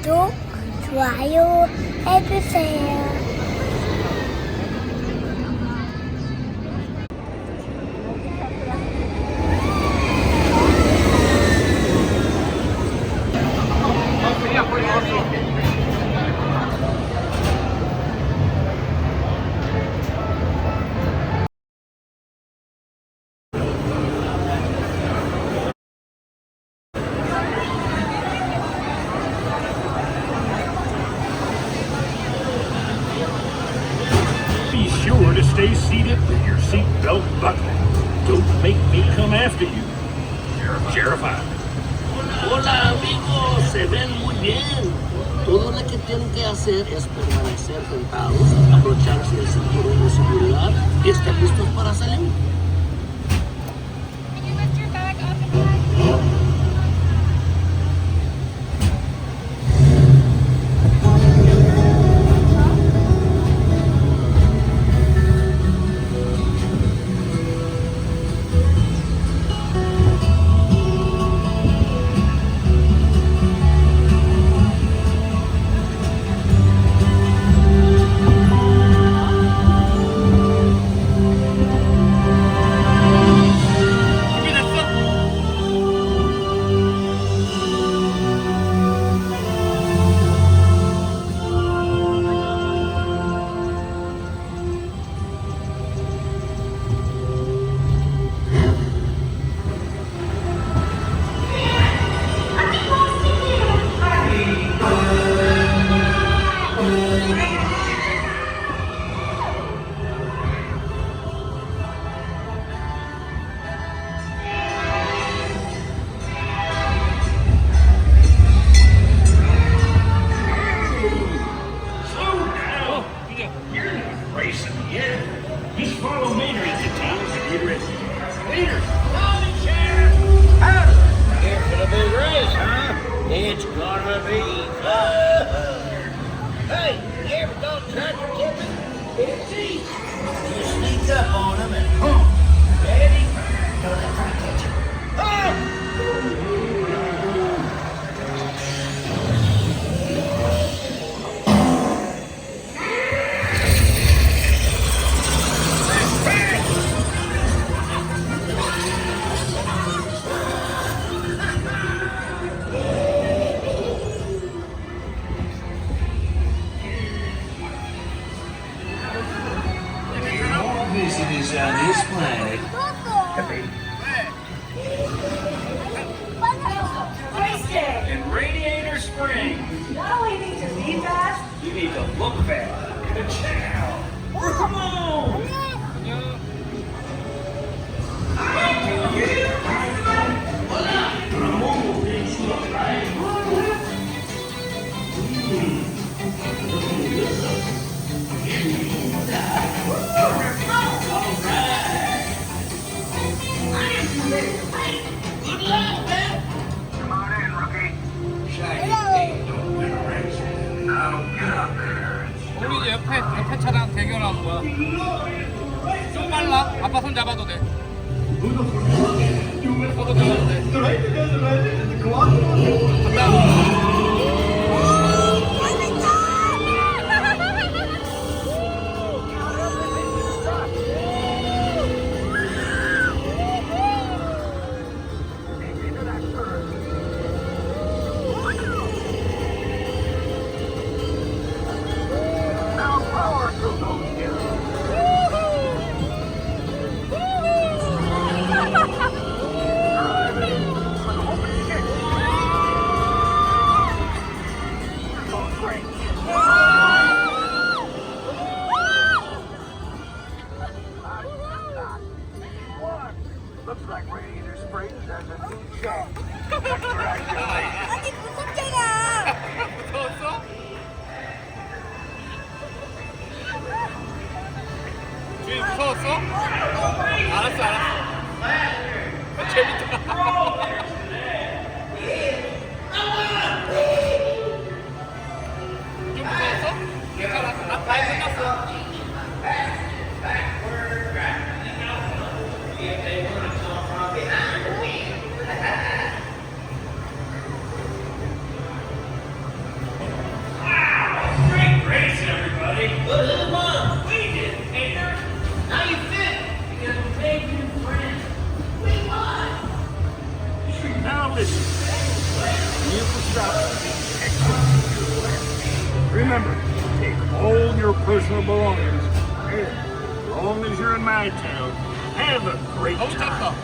구독, 좋아요 해주세요. Be sure to stay seated with your seatbelt buckled. Don't make me come after you. Sheriff Ivan. Hola amigos, se ven muy bien. Todo lo que tienen que hacer es permanecer sentados, abrocharse el cinturón de seguridad y estar listos para salir. Can you lift your bag up and down? Slow down. You're not racing yet. Just follow Mater into town and get ready. Mater! Howdy, Sheriff! Howdy! Here for the big race, huh? It's gonna be fun. Hey, you ever done tractor tipping? It's easy. You sneak up on them and ready? Don't let them catch you. All visitors on this planet. In Radiator Springs, Not only need to be fast, you need to look fast. Ka-chow. Come on! Come on in, rookie. Shiny don't win a race. Now get up there. 우리 옆에 차랑 대결하는 거야. 좀 빨라. 아빠 손 잡아도 돼. 저도 잡아도 돼. 간다. Now power to those kids. Looks like Radiator Springs has a new champ. Congratulations. 아니 무섭잖아. 무서웠어? 주인 무서웠어? 알았어. 재밌다. 좀 무서웠어? 괜찮아. 나 다이 끝났어. Remember, take all your personal belongings. And as long as you're in my town, have a great 너무 time. 짧다.